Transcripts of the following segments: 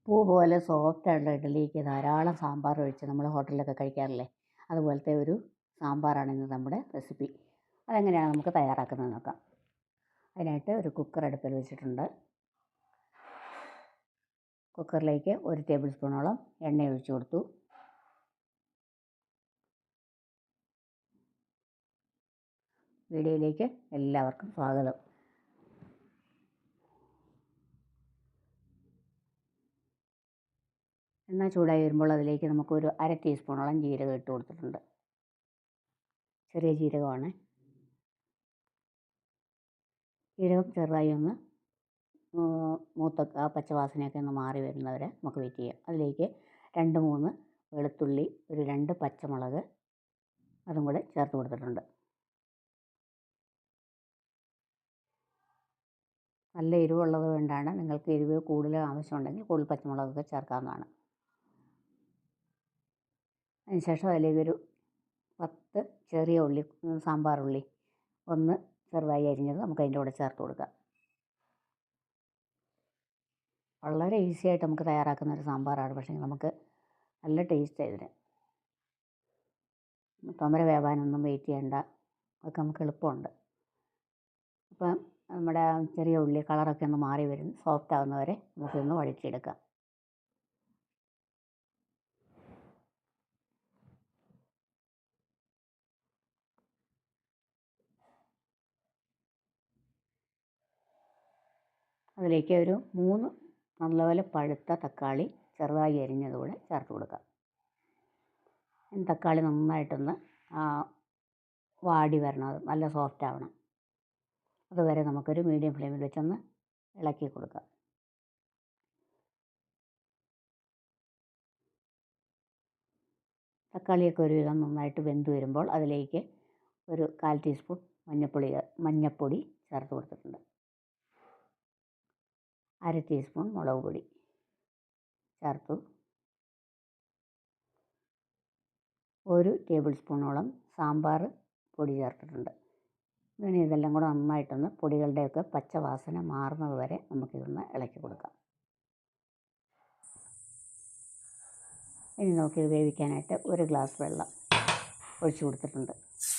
പൂ പോലെ സോഫ്റ്റായിട്ടുള്ള ഇഡ്ഡലിക്ക് ധാരാളം സാമ്പാർ ഒഴിച്ച് നമ്മൾ ഹോട്ടലിലൊക്കെ കഴിക്കാറില്ലേ, അതുപോലത്തെ ഒരു സാമ്പാറാണ് ഇന്ന് നമ്മുടെ റെസിപ്പി. അതെങ്ങനെയാണ് നമുക്ക് തയ്യാറാക്കുന്നത് നോക്കാം. അതിനായിട്ട് ഒരു കുക്കർ അടുപ്പിൽ വെച്ചിട്ടുണ്ട്. കുക്കറിലേക്ക് 1 ടേബിൾ സ്പൂണോളം എണ്ണ ഒഴിച്ചു കൊടുത്തു. വീഡിയോയിലേക്ക് എല്ലാവർക്കും സ്വാഗതം. എണ്ണ ചൂടായി വരുമ്പോൾ അതിലേക്ക് നമുക്കൊരു 1/2 ടീസ്പൂണോളം ജീരകം ഇട്ട് കൊടുത്തിട്ടുണ്ട്. ചെറിയ ജീരകമാണ്. ജീരകം ചെറുതായി ഒന്ന് ആ പച്ചവാസനയൊക്കെ ഒന്ന് മാറി വരുന്നവരെ നമുക്ക് വെയിറ്റ് ചെയ്യാം. അതിലേക്ക് 2-3 വെളുത്തുള്ളി, ഒരു 2 പച്ചമുളക് അതും കൂടെ ചേർത്ത് കൊടുത്തിട്ടുണ്ട്. നല്ല എരിവുള്ളത് കൊണ്ടാണ്. നിങ്ങൾക്ക് എരിവ് കൂടുതൽ ആവശ്യമുണ്ടെങ്കിൽ കൂടുതൽ പച്ചമുളകൊക്കെ ചേർക്കാവുന്നതാണ്. അതിനുശേഷം അതിലേക്കൊരു 10 ചെറിയ ഉള്ളി, സാമ്പാർ ഉള്ളി ഒന്ന് ചെറുതായി അരിഞ്ഞത് നമുക്ക് അതിൻ്റെ കൂടെ ചേർത്ത് കൊടുക്കാം. വളരെ ഈസി ആയിട്ട് നമുക്ക് തയ്യാറാക്കുന്ന ഒരു സാമ്പാറാണ്. പക്ഷേ നമുക്ക് നല്ല ടേസ്റ്റ് ഇതിന്. തോമര വേവാനൊന്നും വെയിറ്റ് ചെയ്യേണ്ട, അതൊക്കെ നമുക്ക് എളുപ്പമുണ്ട്. അപ്പം നമ്മുടെ ചെറിയ ഉള്ളി കളറൊക്കെ ഒന്ന് മാറി വരും, സോഫ്റ്റ് ആകുന്നവരെ നമുക്കൊന്ന് വഴറ്റിയെടുക്കാം. അതിലേക്ക് ഒരു 3 നല്ലപോലെ പഴുത്ത തക്കാളി ചെറുതായി അരിഞ്ഞതുകൂടെ ചേർത്ത് കൊടുക്കാം. തക്കാളി നന്നായിട്ടൊന്ന് വാടി വരണം, അത് നല്ല സോഫ്റ്റ് ആവണം. അതുവരെ നമുക്കൊരു മീഡിയം ഫ്ലെയിമിൽ വെച്ചൊന്ന് ഇളക്കി കൊടുക്കാം. തക്കാളിയൊക്കെ ഒരുവിധം നന്നായിട്ട് വെന്ത് വരുമ്പോൾ അതിലേക്ക് ഒരു 1/4 ടീസ്പൂൺ മഞ്ഞൾപ്പൊടി ചേർത്ത് കൊടുത്തിട്ടുണ്ട്. 1/2 ടീസ്പൂൺ മുളക് പൊടി ചേർത്തു. 1 ടേബിൾ സ്പൂണോളം സാമ്പാർ പൊടി ചേർത്തിട്ടുണ്ട്. ഇനി ഇതെല്ലാം കൂടെ നന്നായിട്ടൊന്ന് പൊടികളുടെയൊക്കെ പച്ചവാസന മാറുന്നത് വരെ നമുക്കിതൊന്ന് ഇളക്കി കൊടുക്കാം. ഇനി നമുക്കിത് വേവിക്കാനായിട്ട് 1 ഗ്ലാസ് വെള്ളം ഒഴിച്ചു കൊടുത്തിട്ടുണ്ട്.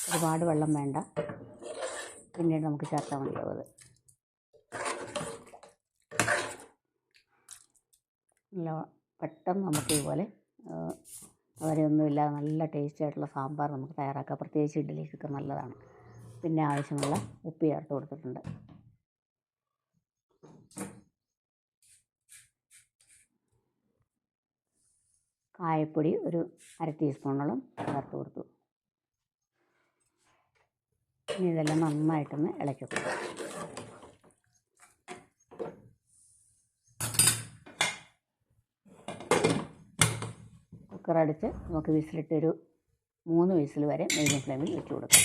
ഒരുപാട് വെള്ളം വേണ്ട, പിന്നീട് നമുക്ക് ചേർത്താൽ മതിയാവും. അത് നല്ല പെട്ടെന്ന് നമുക്ക് ഇതുപോലെ അവരെയൊന്നുമില്ലാതെ നല്ല ടേസ്റ്റി ആയിട്ടുള്ള സാമ്പാർ നമുക്ക് തയ്യാറാക്കാം. പ്രത്യേകിച്ച് ഇഡ്ഡലിക്കൊക്കെ നല്ലതാണ്. പിന്നെ ആവശ്യമുള്ള ഉപ്പ് ചേർത്ത് കൊടുത്തിട്ടുണ്ട്. കായപ്പൊടി ഒരു 1/2 ടീസ്പൂണോളം ചേർത്ത് കൊടുത്തു. ഇനി ഇതെല്ലാം നന്നായിട്ടൊന്ന് ഇളക്കി കൊടുക്കാം. കുക്കർ അടിച്ച് നമുക്ക് വിസിലിട്ടൊരു 3 വിസിൽ വരെ മീഡിയം ഫ്ലെയിമിൽ വെച്ച് കൊടുക്കാം.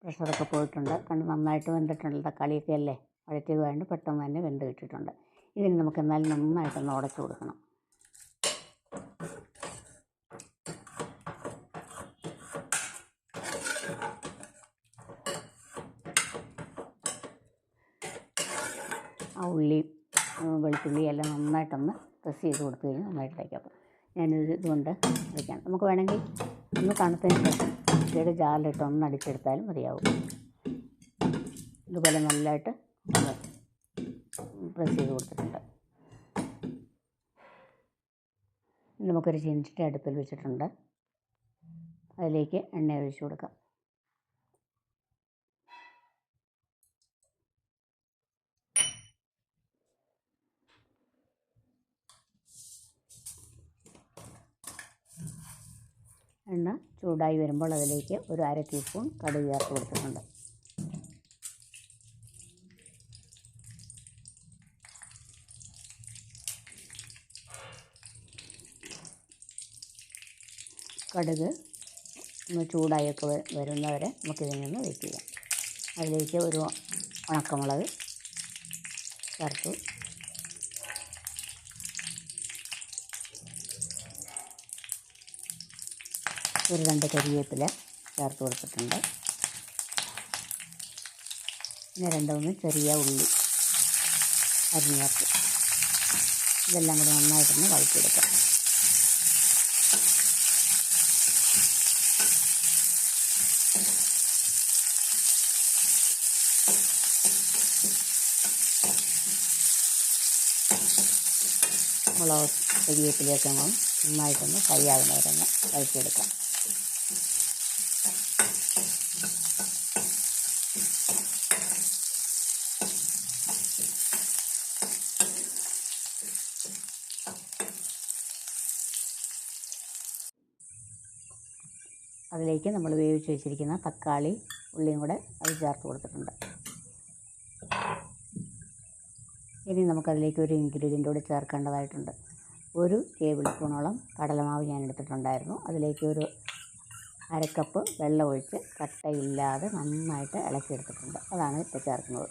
പ്രഷറൊക്കെ പോയിട്ടുണ്ട്, കണ്ട് നന്നായിട്ട് വെന്തിട്ടുണ്ട്. തക്കാളിയൊക്കെ അല്ലേ വഴറ്റിയത് വേണ്ടി പെട്ടെന്ന് തന്നെ വെന്ത് കിട്ടിയിട്ടുണ്ട്. ഇതിന് നമുക്ക് എന്നാലും നന്നായിട്ടൊന്ന് ഉടച്ചു കൊടുക്കണം. ആ ഉള്ളി വെളുത്തുള്ളി എല്ലാം നന്നായിട്ടൊന്ന് പ്രസ് ചെയ്ത് കൊടുത്തു കഴിഞ്ഞാൽ നന്നായിട്ട് വയ്ക്കാം. അപ്പോൾ ഞാനിത് ഇതുകൊണ്ട് വയ്ക്കാം. നമുക്ക് വേണമെങ്കിൽ ഒന്ന് തണുത്തതിന് ശേഷം ചെറിയ ജാറിലിട്ട് ഒന്ന് അടിച്ചെടുത്താലും മതിയാവും. ഇതുപോലെ നല്ലതായിട്ട് പ്രസ് ചെയ്ത് കൊടുത്തിട്ടുണ്ട്. നമുക്കൊരു ചീനിച്ചട്ടി അടുപ്പിൽ വെച്ചിട്ടുണ്ട്. അതിലേക്ക് എണ്ണ ഒഴിച്ചു കൊടുക്കാം. എണ്ണ ചൂടായി വരുമ്പോൾ അതിലേക്ക് ഒരു 1/2 ടീസ്പൂൺ കടുക് ചേർത്ത് കൊടുത്തിട്ടുണ്ട്. കടുക് ഒന്ന് ചൂടായൊക്കെ വരുന്നവരെ നമുക്കിതിൽ നിന്ന് വെയിറ്റ് ചെയ്യാം. അതിലേക്ക് ഒരു ഉണക്കമുളക് ചേർത്തു. ഒരു 2 കരിവേപ്പില ചേർത്ത് കൊടുത്തിട്ടുണ്ട്. പിന്നെ 2-3 ചെറിയ ഉള്ളി അരിഞ്ഞ് ചേർത്ത് ഇതെല്ലാം കൂടി നന്നായിട്ടൊന്ന് വഴറ്റിയെടുക്കാം. മുളക് കരിവേപ്പിലയൊക്കെ നന്നായിട്ടൊന്ന് ഫ്രൈ ആകുന്നവരൊന്ന് വഴറ്റിയെടുക്കാം. അതിലേക്ക് നമ്മൾ വേവിച്ച് വെച്ചിരിക്കുന്ന തക്കാളി ഉള്ളിയും കൂടെ അത് ചേർത്ത് കൊടുത്തിട്ടുണ്ട്. ഇനി നമുക്കതിലേക്ക് ഒരു ഇൻഗ്രീഡിയൻ്റ് കൂടി ചേർക്കേണ്ടതായിട്ടുണ്ട്. 1 ടേബിൾ സ്പൂണോളം കടലമാവ് ഞാൻ എടുത്തിട്ടുണ്ടായിരുന്നു. അതിലേക്ക് ഒരു 1/2 കപ്പ് വെള്ളം ഒഴിച്ച് കട്ടയില്ലാതെ നന്നായിട്ട് ഇളക്കിയെടുത്തിട്ടുണ്ട്. അതാണ് ഇപ്പോൾ ചേർക്കുന്നത്.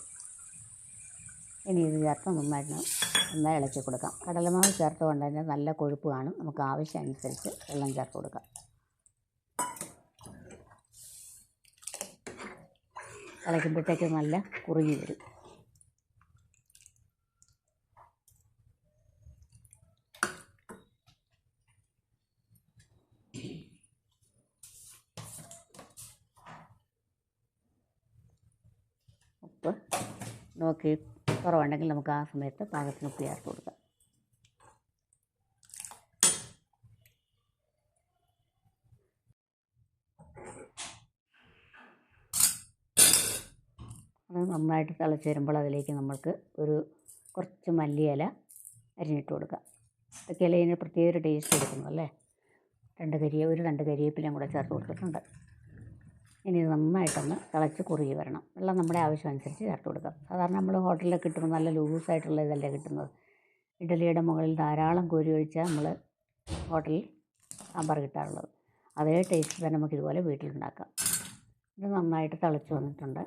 ഇനി ഇത് ചേർത്ത് നന്നായി ഇളക്കി കൊടുക്കാം. കടലമാവ് ചേർത്ത് കൊണ്ട് തന്നെ നല്ല കൊഴുപ്പ് കാണും. നമുക്ക് ആവശ്യമനുസരിച്ച് വെള്ളം ചേർത്ത് കൊടുക്കാം. ഇളക്കുമ്പോഴത്തേക്ക് നല്ല കുറുകി വരും. ഉപ്പ് നോക്കി കുറവുണ്ടെങ്കിൽ നമുക്ക് ആ സമയത്ത് പാകത്തിന് ഉപ്പ് ചേർത്ത് കൊടുക്കാം. അത് നന്നായിട്ട് തിളച്ച് വരുമ്പോൾ അതിലേക്ക് നമുക്ക് കുറച്ച് മല്ലിയില അരിഞ്ഞിട്ട് കൊടുക്കാം. ഇതൊക്കെ ഇലയിന് പ്രത്യേക ഒരു ടേസ്റ്റ് കൊടുക്കുന്നു അല്ലേ. 2 തണ്ട് കരിവേപ്പിലയും കൂടെ ചേർത്ത് കൊടുത്തിട്ടുണ്ട്. ഇനി ഇത് നന്നായിട്ടൊന്ന് തിളച്ച് കുറുകി വരണം. വെള്ളം നമ്മുടെ ആവശ്യമനുസരിച്ച് ചേർത്ത് കൊടുക്കാം. സാധാരണ നമ്മൾ ഹോട്ടലിലൊക്കെ കിട്ടുമ്പോൾ നല്ല ലൂസായിട്ടുള്ള ഇതല്ലേ കിട്ടുന്നത്. ഇഡ്ഡലിയുടെ മുകളിൽ ധാരാളം കോരി ഒഴിച്ചാൽ നമ്മൾ ഹോട്ടലിൽ സാമ്പാർ കിട്ടാറുള്ളത്. അതേ ടേസ്റ്റ് തന്നെ നമുക്കിതുപോലെ വീട്ടിലുണ്ടാക്കാം. ഇത് നന്നായിട്ട് തിളച്ച് വന്നിട്ടുണ്ട്.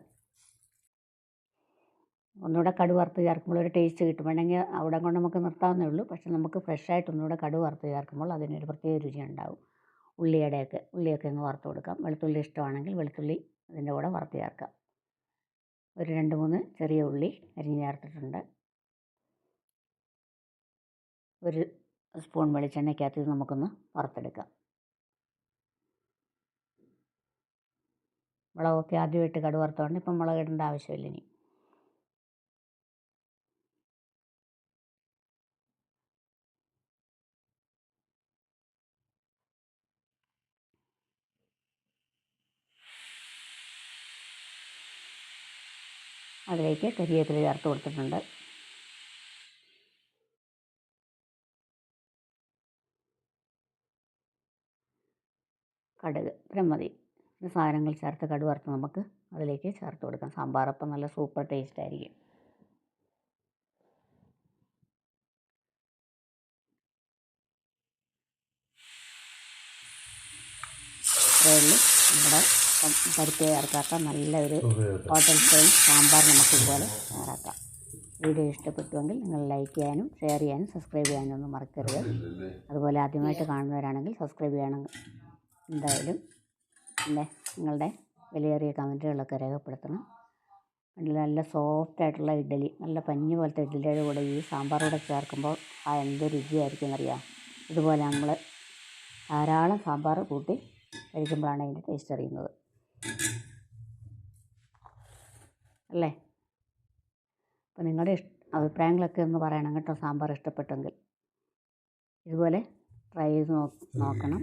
ഒന്നുകൂടെ കടുക് വറുത്ത് ചേർക്കുമ്പോൾ ഒരു ടേസ്റ്റ് കിട്ടും. വേണമെങ്കിൽ അവിടെ കൊണ്ട് നമുക്ക് നിർത്താവുന്നേ ഉള്ളൂ. പക്ഷേ നമുക്ക് ഫ്രഷായിട്ട് ഒന്നുകൂടെ കടുക് വറുത്ത് ചേർക്കുമ്പോൾ അതിനൊരു പ്രത്യേക രുചി ഉണ്ടാവും. ഉള്ളിയൊക്കെ ഒന്ന് വറുത്ത് കൊടുക്കാം. വെളുത്തുള്ളി ഇഷ്ടമാണെങ്കിൽ വെളുത്തുള്ളി അതിൻ്റെ കൂടെ വറുത്ത് ചേർക്കാം. ഒരു 2-3 ചെറിയ ഉള്ളി അരിഞ്ഞ് ചേർത്തിട്ടുണ്ട്. 1 സ്പൂൺ വെളിച്ചെണ്ണയ്ക്കകത്ത് ഇത് നമുക്കൊന്ന് വറുത്തെടുക്കാം. മുളകൊക്കെ ആദ്യമായിട്ട് കടുക് വറുത്തോണ്ട് ഇപ്പം മുളക് ഇടേണ്ട ആവശ്യമില്ല. ഇനി അതിലേക്ക് കരിവേപ്പില ചേർത്ത് കൊടുത്തിട്ടുണ്ട്. കടുക് ഇത്രയും മതി. സാധനങ്ങൾ ചേർത്ത് കടുക് വറുത്ത് നമുക്ക് അതിലേക്ക് ചേർത്ത് കൊടുക്കാം. സാമ്പാറപ്പം നല്ല സൂപ്പർ ടേസ്റ്റ് ആയിരിക്കും. ഇത്രയുള്ളൂ നമ്മുടെ പരിപ്പ് ചേർക്കാത്ത നല്ലൊരു ഹോട്ടൽ സ്റ്റൈൽ സാമ്പാർ നമുക്കിതുപോലെ തയ്യാറാക്കാം. വീഡിയോ ഇഷ്ടപ്പെട്ടുവെങ്കിൽ നിങ്ങൾ ലൈക്ക് ചെയ്യാനും ഷെയർ ചെയ്യാനും സബ്സ്ക്രൈബ് ചെയ്യാനും ഒന്നും മറക്കരുത്. അതുപോലെ ആദ്യമായിട്ട് കാണുന്നവരാണെങ്കിൽ സബ്സ്ക്രൈബ് ചെയ്യണം. എന്തായാലും പിന്നെ നിങ്ങളുടെ വിലയേറിയ കമൻറ്റുകളൊക്കെ രേഖപ്പെടുത്തണം. നല്ല സോഫ്റ്റായിട്ടുള്ള ഇഡ്ഡലി, നല്ല പഞ്ഞി പോലത്തെ ഇഡ്ഡലിയുടെ കൂടെ ഈ സാമ്പാറൂടെ ചേർക്കുമ്പോൾ എന്ത് രുചിയായിരിക്കും എന്നറിയാം. ഇതുപോലെ നമ്മൾ ധാരാളം സാമ്പാർ കൂട്ടി കഴിക്കുമ്പോഴാണ് അതിൻ്റെ ടേസ്റ്റ് അറിയുന്നത് അല്ലേ. അപ്പോൾ നിങ്ങളുടെ അഭിപ്രായങ്ങളൊക്കെ ഒന്ന് പറയണം കേട്ടോ. സാമ്പാർ ഇഷ്ടപ്പെട്ടെങ്കിൽ ഇതുപോലെ ട്രൈ ചെയ്ത് നോക്കണം.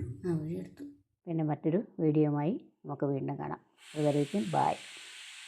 പിന്നെ മറ്റൊരു വീഡിയോയുമായി നമുക്ക് വീണ്ടും കാണാം. അതുവരേക്കും ബായ്.